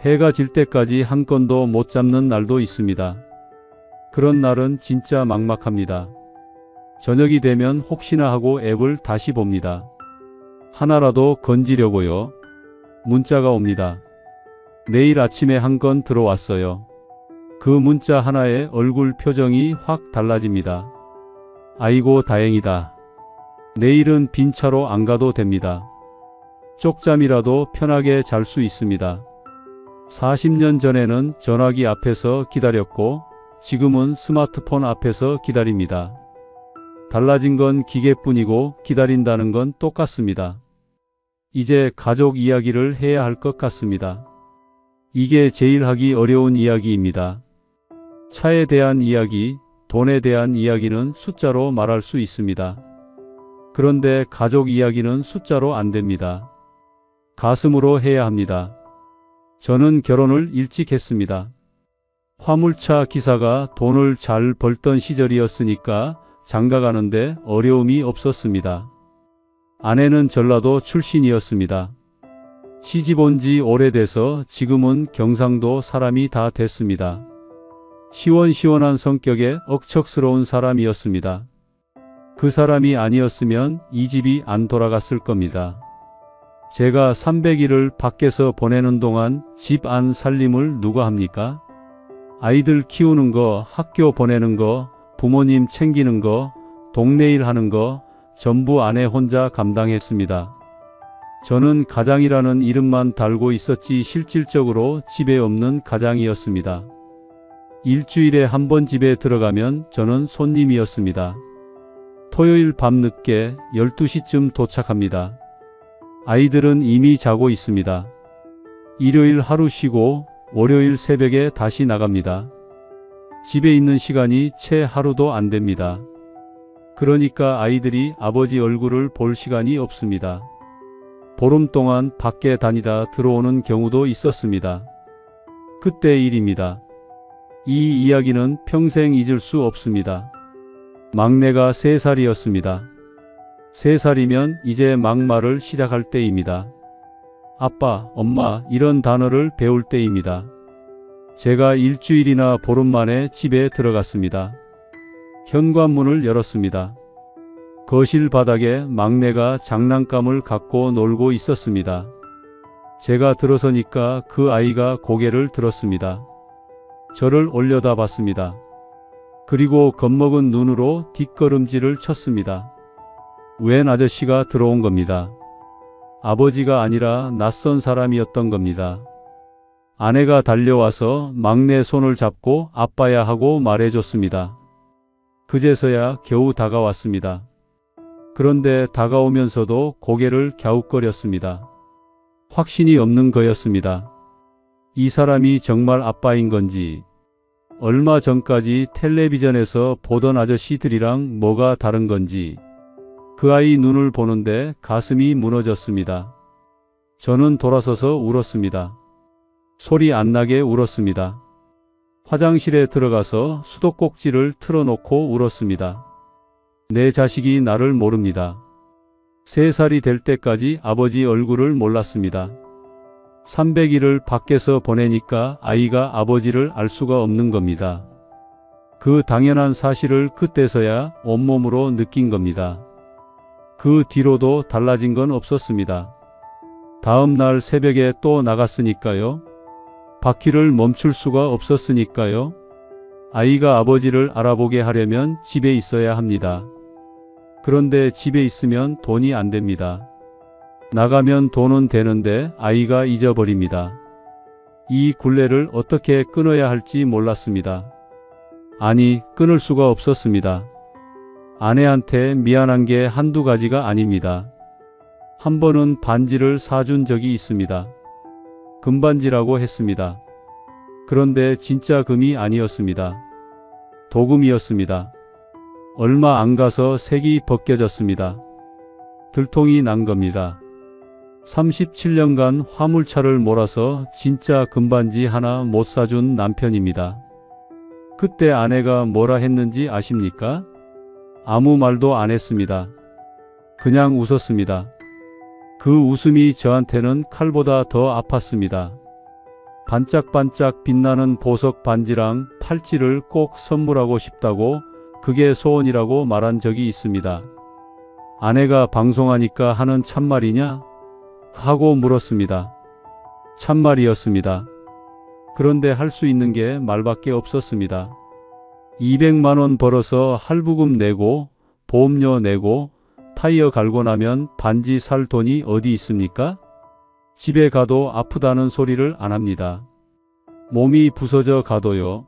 해가 질 때까지 한 건도 못 잡는 날도 있습니다. 그런 날은 진짜 막막합니다. 저녁이 되면 혹시나 하고 앱을 다시 봅니다. 하나라도 건지려고요. 문자가 옵니다. 내일 아침에 한 건 들어왔어요. 그 문자 하나에 얼굴 표정이 확 달라집니다. 아이고 다행이다. 내일은 빈 차로 안 가도 됩니다. 쪽잠이라도 편하게 잘 수 있습니다. 40년 전에는 전화기 앞에서 기다렸고 지금은 스마트폰 앞에서 기다립니다. 달라진 건 기계뿐이고 기다린다는 건 똑같습니다. 이제 가족 이야기를 해야 할 것 같습니다. 이게 제일 하기 어려운 이야기입니다. 차에 대한 이야기, 돈에 대한 이야기는 숫자로 말할 수 있습니다. 그런데 가족 이야기는 숫자로 안 됩니다. 가슴으로 해야 합니다. 저는 결혼을 일찍 했습니다. 화물차 기사가 돈을 잘 벌던 시절이었으니까 장가 가는데 어려움이 없었습니다. 아내는 전라도 출신이었습니다. 시집 온 지 오래돼서 지금은 경상도 사람이 다 됐습니다. 시원시원한 성격에 억척스러운 사람이었습니다. 그 사람이 아니었으면 이 집이 안 돌아갔을 겁니다. 제가 300일을 밖에서 보내는 동안 집 안 살림을 누가 합니까? 아이들 키우는 거, 학교 보내는 거, 부모님 챙기는 거, 동네 일 하는 거 전부 아내 혼자 감당했습니다. 저는 가장이라는 이름만 달고 있었지 실질적으로 집에 없는 가장이었습니다. 일주일에 한 번 집에 들어가면 저는 손님이었습니다. 토요일 밤늦게 12시쯤 도착합니다. 아이들은 이미 자고 있습니다. 일요일 하루 쉬고 월요일 새벽에 다시 나갑니다. 집에 있는 시간이 채 하루도 안 됩니다. 그러니까 아이들이 아버지 얼굴을 볼 시간이 없습니다. 보름 동안 밖에 다니다 들어오는 경우도 있었습니다. 그때 일입니다. 이 이야기는 평생 잊을 수 없습니다. 막내가 3살이었습니다. 3살이면 이제 막말을 시작할 때입니다. 아빠, 엄마 이런 단어를 배울 때입니다. 제가 일주일이나 보름 만에 집에 들어갔습니다. 현관문을 열었습니다. 거실 바닥에 막내가 장난감을 갖고 놀고 있었습니다. 제가 들어서니까 그 아이가 고개를 들었습니다. 저를 올려다 봤습니다. 그리고 겁먹은 눈으로 뒷걸음질을 쳤습니다. 웬 아저씨가 들어온 겁니다. 아버지가 아니라 낯선 사람이었던 겁니다. 아내가 달려와서 막내 손을 잡고 아빠야 하고 말해줬습니다. 그제서야 겨우 다가왔습니다. 그런데 다가오면서도 고개를 갸웃거렸습니다. 확신이 없는 거였습니다. 이 사람이 정말 아빠인 건지, 얼마 전까지 텔레비전에서 보던 아저씨들이랑 뭐가 다른 건지, 그 아이 눈을 보는데 가슴이 무너졌습니다. 저는 돌아서서 울었습니다. 소리 안 나게 울었습니다. 화장실에 들어가서 수도꼭지를 틀어놓고 울었습니다. 내 자식이 나를 모릅니다. 3살이 될 때까지 아버지 얼굴을 몰랐습니다. 300일을 밖에서 보내니까 아이가 아버지를 알 수가 없는 겁니다. 그 당연한 사실을 그때서야 온몸으로 느낀 겁니다. 그 뒤로도 달라진 건 없었습니다. 다음 날 새벽에 또 나갔으니까요. 바퀴를 멈출 수가 없었으니까요. 아이가 아버지를 알아보게 하려면 집에 있어야 합니다. 그런데 집에 있으면 돈이 안 됩니다. 나가면 돈은 되는데 아이가 잊어버립니다. 이 굴레를 어떻게 끊어야 할지 몰랐습니다. 아니, 끊을 수가 없었습니다. 아내한테 미안한 게 한두 가지가 아닙니다. 한 번은 반지를 사준 적이 있습니다. 금반지라고 했습니다. 그런데 진짜 금이 아니었습니다. 도금이었습니다. 얼마 안 가서 색이 벗겨졌습니다. 들통이 난 겁니다. 37년간 화물차를 몰아서 진짜 금반지 하나 못 사준 남편입니다. 그때 아내가 뭐라 했는지 아십니까? 아무 말도 안 했습니다. 그냥 웃었습니다. 그 웃음이 저한테는 칼보다 더 아팠습니다. 반짝반짝 빛나는 보석 반지랑 팔찌를 꼭 선물하고 싶다고 그게 소원이라고 말한 적이 있습니다. 아내가 방송하니까 하는 참말이냐? 하고 물었습니다. 참말이었습니다. 그런데 할 수 있는 게 말밖에 없었습니다. 200만 원 벌어서 할부금 내고 보험료 내고 타이어 갈고 나면 반지 살 돈이 어디 있습니까? 집에 가도 아프다는 소리를 안 합니다. 몸이 부서져 가도요.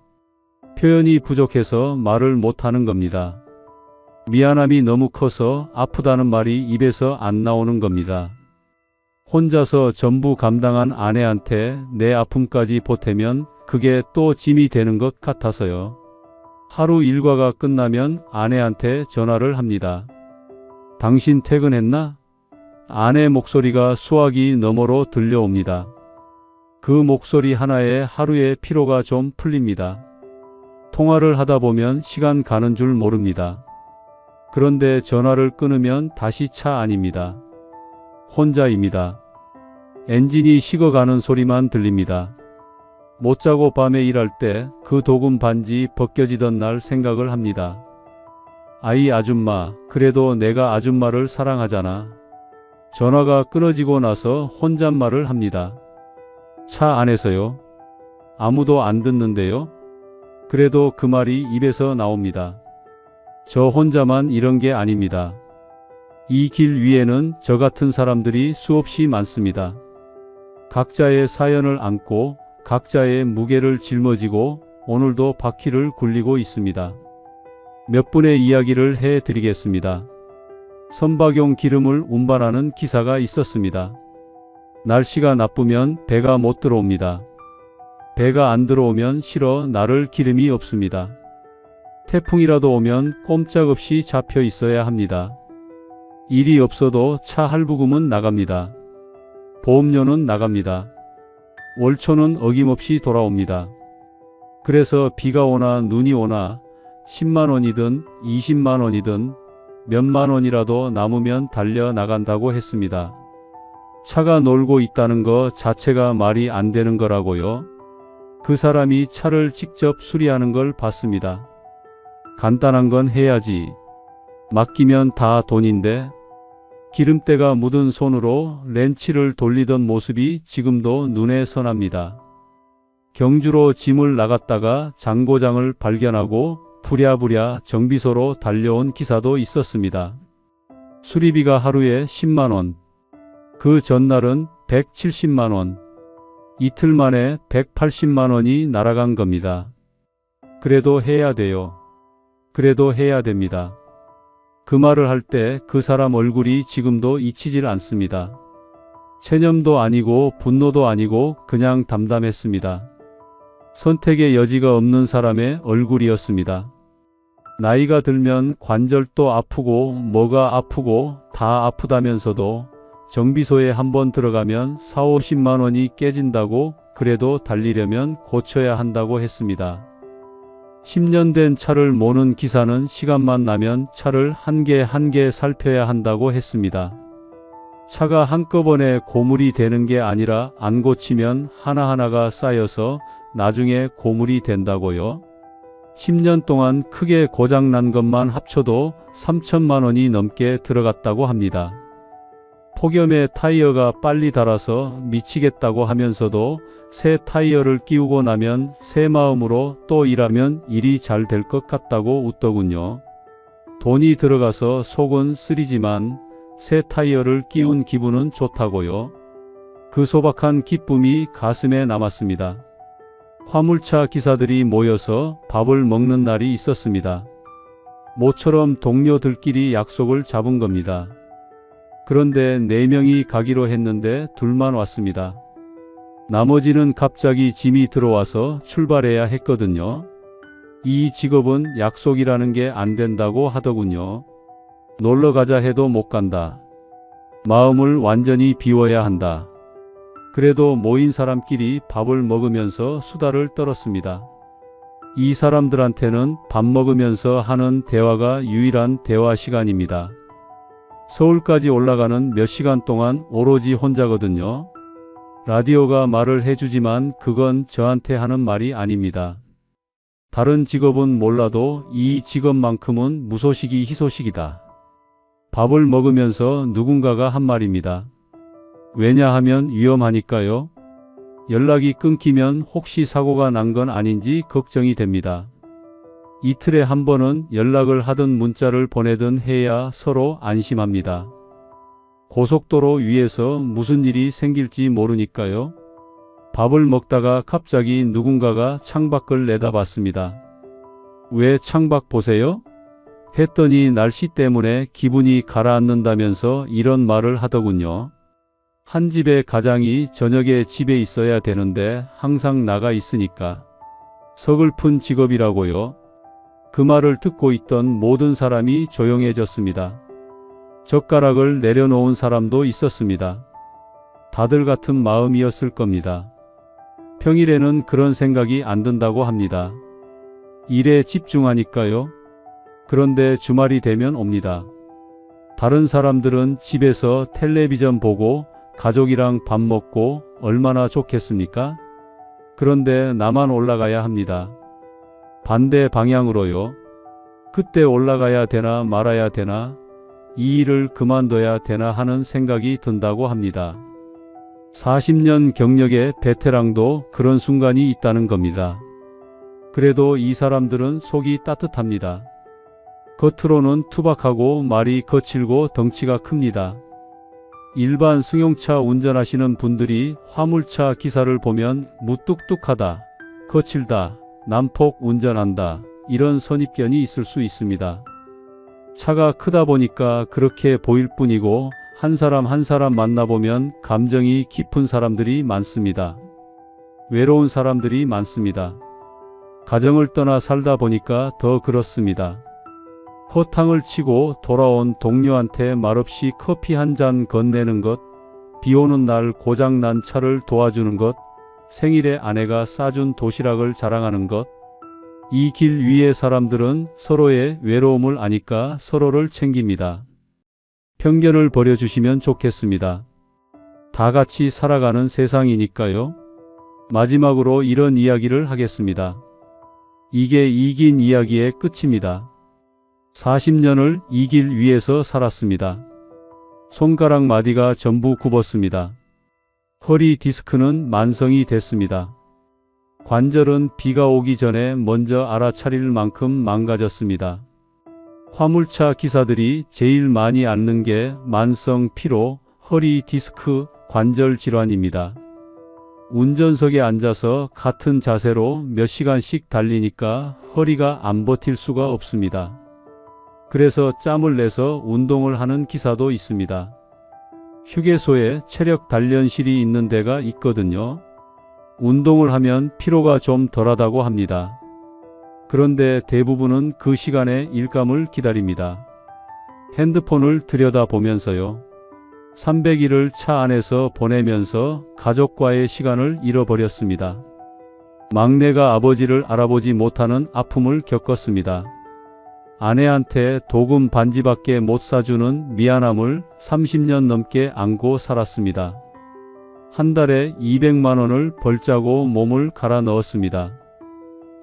표현이 부족해서 말을 못하는 겁니다. 미안함이 너무 커서 아프다는 말이 입에서 안 나오는 겁니다. 혼자서 전부 감당한 아내한테 내 아픔까지 보태면 그게 또 짐이 되는 것 같아서요. 하루 일과가 끝나면 아내한테 전화를 합니다. 당신 퇴근했나? 아내 목소리가 수화기 너머로 들려옵니다. 그 목소리 하나에 하루의 피로가 좀 풀립니다. 통화를 하다 보면 시간 가는 줄 모릅니다. 그런데 전화를 끊으면 다시 차 안입니다. 혼자입니다. 엔진이 식어가는 소리만 들립니다. 못 자고 밤에 일할 때 그 도금 반지 벗겨지던 날 생각을 합니다. 아이 아줌마, 그래도 내가 아줌마를 사랑하잖아. 전화가 끊어지고 나서 혼잣말을 합니다. 차 안에서요. 아무도 안 듣는데요. 그래도 그 말이 입에서 나옵니다. 저 혼자만 이런 게 아닙니다. 이 길 위에는 저 같은 사람들이 수없이 많습니다. 각자의 사연을 안고 각자의 무게를 짊어지고 오늘도 바퀴를 굴리고 있습니다. 몇 분의 이야기를 해드리겠습니다. 선박용 기름을 운반하는 기사가 있었습니다. 날씨가 나쁘면 배가 못 들어옵니다. 배가 안 들어오면 실어 나를 기름이 없습니다. 태풍이라도 오면 꼼짝없이 잡혀 있어야 합니다. 일이 없어도 차 할부금은 나갑니다. 보험료는 나갑니다. 월초는 어김없이 돌아옵니다. 그래서 비가 오나 눈이 오나 10만 원이든 20만 원이든 몇만 원이라도 남으면 달려 나간다고 했습니다. 차가 놀고 있다는 거 자체가 말이 안 되는 거라고요. 그 사람이 차를 직접 수리하는 걸 봤습니다. 간단한 건 해야지. 맡기면 다 돈인데. 기름때가 묻은 손으로 렌치를 돌리던 모습이 지금도 눈에 선합니다. 경주로 짐을 나갔다가 장고장을 발견하고 부랴부랴 정비소로 달려온 기사도 있었습니다. 수리비가 하루에 10만 원. 그 전날은 170만 원. 이틀 만에 180만 원이 날아간 겁니다. 그래도 해야 돼요. 그래도 해야 됩니다. 그 말을 할 때 그 사람 얼굴이 지금도 잊히질 않습니다. 체념도 아니고 분노도 아니고 그냥 담담했습니다. 선택의 여지가 없는 사람의 얼굴이었습니다. 나이가 들면 관절도 아프고 뭐가 아프고 다 아프다면서도 정비소에 한번 들어가면 4, 50만 원이 깨진다고 그래도 달리려면 고쳐야 한다고 했습니다. 10년 된 차를 모는 기사는 시간만 나면 차를 한 개 한 개 살펴야 한다고 했습니다. 차가 한꺼번에 고물이 되는 게 아니라 안 고치면 하나하나가 쌓여서 나중에 고물이 된다고요. 10년 동안 크게 고장난 것만 합쳐도 3천만 원이 넘게 들어갔다고 합니다. 폭염에 타이어가 빨리 닳아서 미치겠다고 하면서도 새 타이어를 끼우고 나면 새 마음으로 또 일하면 일이 잘 될 것 같다고 웃더군요. 돈이 들어가서 속은 쓰리지만 새 타이어를 끼운 기분은 좋다고요. 그 소박한 기쁨이 가슴에 남았습니다. 화물차 기사들이 모여서 밥을 먹는 날이 있었습니다. 모처럼 동료들끼리 약속을 잡은 겁니다. 그런데 4명이 가기로 했는데 둘만 왔습니다. 나머지는 갑자기 짐이 들어와서 출발해야 했거든요. 이 직업은 약속이라는 게 안 된다고 하더군요. 놀러 가자 해도 못 간다. 마음을 완전히 비워야 한다. 그래도 모인 사람끼리 밥을 먹으면서 수다를 떨었습니다. 이 사람들한테는 밥 먹으면서 하는 대화가 유일한 대화 시간입니다. 서울까지 올라가는 몇 시간 동안 오로지 혼자거든요. 라디오가 말을 해주지만 그건 저한테 하는 말이 아닙니다. 다른 직업은 몰라도 이 직업만큼은 무소식이 희소식이다. 밥을 먹으면서 누군가가 한 말입니다. 왜냐하면 위험하니까요. 연락이 끊기면 혹시 사고가 난 건 아닌지 걱정이 됩니다. 이틀에 한 번은 연락을 하든 문자를 보내든 해야 서로 안심합니다. 고속도로 위에서 무슨 일이 생길지 모르니까요. 밥을 먹다가 갑자기 누군가가 창밖을 내다봤습니다. 왜 창밖 보세요? 했더니 날씨 때문에 기분이 가라앉는다면서 이런 말을 하더군요. 한 집의 가장이 저녁에 집에 있어야 되는데 항상 나가 있으니까. 서글픈 직업이라고요. 그 말을 듣고 있던 모든 사람이 조용해졌습니다. 젓가락을 내려놓은 사람도 있었습니다. 다들 같은 마음이었을 겁니다. 평일에는 그런 생각이 안 든다고 합니다. 일에 집중하니까요. 그런데 주말이 되면 옵니다. 다른 사람들은 집에서 텔레비전 보고 가족이랑 밥 먹고 얼마나 좋겠습니까? 그런데 나만 올라가야 합니다. 반대 방향으로요. 그때 올라가야 되나 말아야 되나, 이 일을 그만둬야 되나 하는 생각이 든다고 합니다. 40년 경력의 베테랑도 그런 순간이 있다는 겁니다. 그래도 이 사람들은 속이 따뜻합니다. 겉으로는 투박하고 말이 거칠고 덩치가 큽니다. 일반 승용차 운전하시는 분들이 화물차 기사를 보면 무뚝뚝하다, 거칠다, 난폭 운전한다, 이런 선입견이 있을 수 있습니다. 차가 크다 보니까 그렇게 보일 뿐이고 한 사람 한 사람 만나보면 감정이 깊은 사람들이 많습니다. 외로운 사람들이 많습니다. 가정을 떠나 살다 보니까 더 그렇습니다. 허탕을 치고 돌아온 동료한테 말없이 커피 한 잔 건네는 것, 비 오는 날 고장난 차를 도와주는 것, 생일에 아내가 싸준 도시락을 자랑하는 것. 이 길 위의 사람들은 서로의 외로움을 아니까 서로를 챙깁니다. 편견을 버려주시면 좋겠습니다. 다 같이 살아가는 세상이니까요. 마지막으로 이런 이야기를 하겠습니다. 이게 이긴 이야기의 끝입니다. 40년을 이 길 위에서 살았습니다. 손가락 마디가 전부 굽었습니다. 허리 디스크는 만성이 됐습니다. 관절은 비가 오기 전에 먼저 알아차릴 만큼 망가졌습니다. 화물차 기사들이 제일 많이 앓는 게 만성 피로, 허리 디스크, 관절 질환입니다. 운전석에 앉아서 같은 자세로 몇 시간씩 달리니까 허리가 안 버틸 수가 없습니다. 그래서 짬을 내서 운동을 하는 기사도 있습니다. 휴게소에 체력 단련실이 있는 데가 있거든요. 운동을 하면 피로가 좀 덜하다고 합니다. 그런데 대부분은 그 시간에 일감을 기다립니다. 핸드폰을 들여다보면서요. 300일을 차 안에서 보내면서 가족과의 시간을 잃어버렸습니다. 막내가 아버지를 알아보지 못하는 아픔을 겪었습니다. 아내한테 도금 반지밖에 못 사주는 미안함을 30년 넘게 안고 살았습니다. 한 달에 200만 원을 벌자고 몸을 갈아 넣었습니다.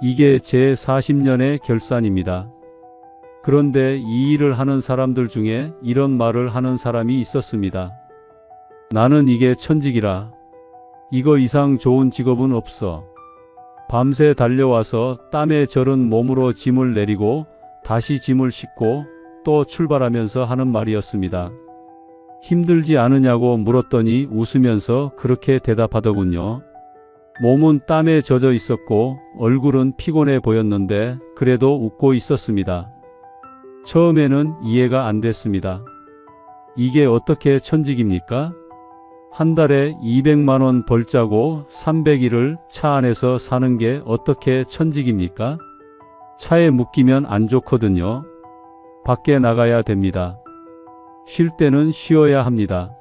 이게 제 40년의 결산입니다. 그런데 이 일을 하는 사람들 중에 이런 말을 하는 사람이 있었습니다. 나는 이게 천직이라. 이거 이상 좋은 직업은 없어. 밤새 달려와서 땀에 절은 몸으로 짐을 내리고 다시 짐을 싣고 또 출발하면서 하는 말이었습니다. 힘들지 않으냐고 물었더니 웃으면서 그렇게 대답하더군요. 몸은 땀에 젖어 있었고 얼굴은 피곤해 보였는데 그래도 웃고 있었습니다. 처음에는 이해가 안 됐습니다. 이게 어떻게 천직입니까? 한 달에 200만 원 벌자고 300일을 차 안에서 사는 게 어떻게 천직입니까? 차에 묶이면 안 좋거든요. 밖에 나가야 됩니다. 쉴 때는 쉬어야 합니다.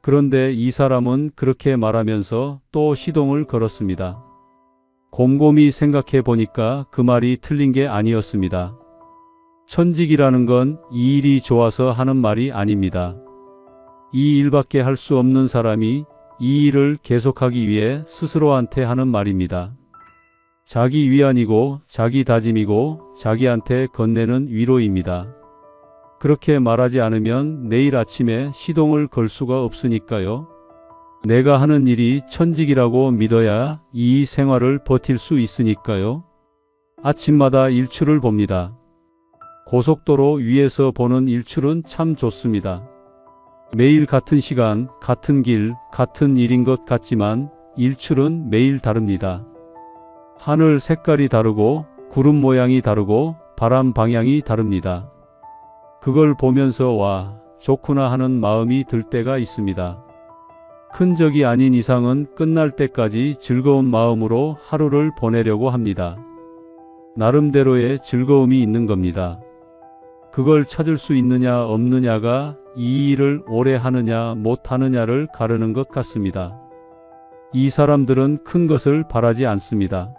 그런데 이 사람은 그렇게 말하면서 또 시동을 걸었습니다. 곰곰이 생각해 보니까 그 말이 틀린 게 아니었습니다. 천직이라는 건 이 일이 좋아서 하는 말이 아닙니다. 이 일밖에 할 수 없는 사람이 이 일을 계속하기 위해 스스로한테 하는 말입니다. 자기 위안이고 자기 다짐이고 자기한테 건네는 위로입니다. 그렇게 말하지 않으면 내일 아침에 시동을 걸 수가 없으니까요. 내가 하는 일이 천직이라고 믿어야 이 생활을 버틸 수 있으니까요. 아침마다 일출을 봅니다. 고속도로 위에서 보는 일출은 참 좋습니다. 매일 같은 시간, 같은 길, 같은 일인 것 같지만 일출은 매일 다릅니다. 하늘 색깔이 다르고 구름 모양이 다르고 바람 방향이 다릅니다. 그걸 보면서 와, 좋구나 하는 마음이 들 때가 있습니다. 큰 적이 아닌 이상은 끝날 때까지 즐거운 마음으로 하루를 보내려고 합니다. 나름대로의 즐거움이 있는 겁니다. 그걸 찾을 수 있느냐 없느냐가 이 일을 오래 하느냐 못하느냐를 가르는 것 같습니다. 이 사람들은 큰 것을 바라지 않습니다.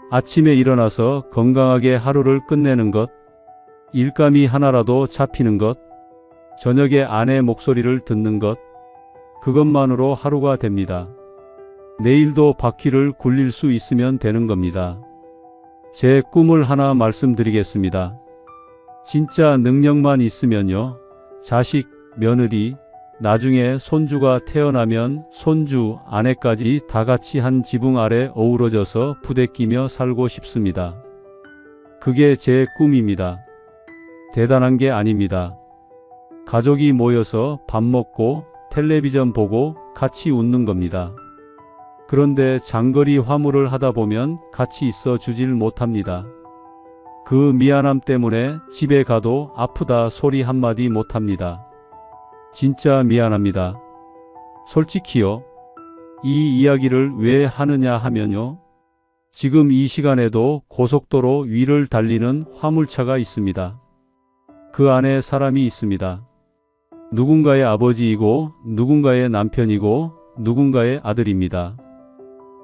아침에 일어나서 건강하게 하루를 끝내는 것, 일감이 하나라도 잡히는 것, 저녁에 아내 목소리를 듣는 것, 그것만으로 하루가 됩니다. 내일도 바퀴를 굴릴 수 있으면 되는 겁니다. 제 꿈을 하나 말씀드리겠습니다. 진짜 능력만 있으면요, 자식, 며느리, 나중에 손주가 태어나면 손주, 아내까지 다 같이 한 지붕 아래 어우러져서 부대끼며 살고 싶습니다. 그게 제 꿈입니다. 대단한 게 아닙니다. 가족이 모여서 밥 먹고 텔레비전 보고 같이 웃는 겁니다. 그런데 장거리 화물을 하다 보면 같이 있어 주질 못합니다. 그 미안함 때문에 집에 가도 아프다 소리 한마디 못합니다. 진짜 미안합니다. 솔직히요. 이 이야기를 왜 하느냐 하면요. 지금 이 시간에도 고속도로 위를 달리는 화물차가 있습니다. 그 안에 사람이 있습니다. 누군가의 아버지이고 누군가의 남편이고 누군가의 아들입니다.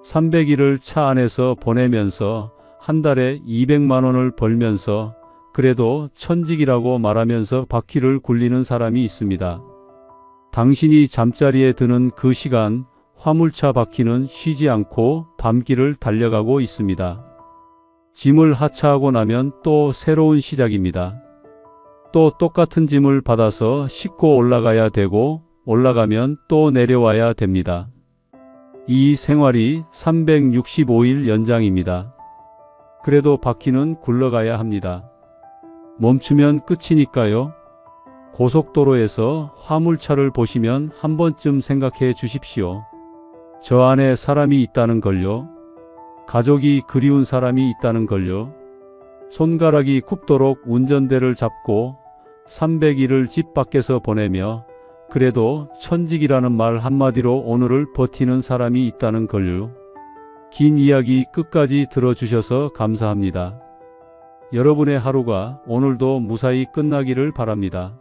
300일을 차 안에서 보내면서 한 달에 200만 원을 벌면서 그래도 천직이라고 말하면서 바퀴를 굴리는 사람이 있습니다. 당신이 잠자리에 드는 그 시간 화물차 바퀴는 쉬지 않고 밤길을 달려가고 있습니다. 짐을 하차하고 나면 또 새로운 시작입니다. 또 똑같은 짐을 받아서 싣고 올라가야 되고 올라가면 또 내려와야 됩니다. 이 생활이 365일 연장입니다. 그래도 바퀴는 굴러가야 합니다. 멈추면 끝이니까요. 고속도로에서 화물차를 보시면 한 번쯤 생각해 주십시오. 저 안에 사람이 있다는 걸요. 가족이 그리운 사람이 있다는 걸요. 손가락이 굽도록 운전대를 잡고 300일을 집 밖에서 보내며 그래도 천직이라는 말 한마디로 오늘을 버티는 사람이 있다는 걸요. 긴 이야기 끝까지 들어주셔서 감사합니다. 여러분의 하루가 오늘도 무사히 끝나기를 바랍니다.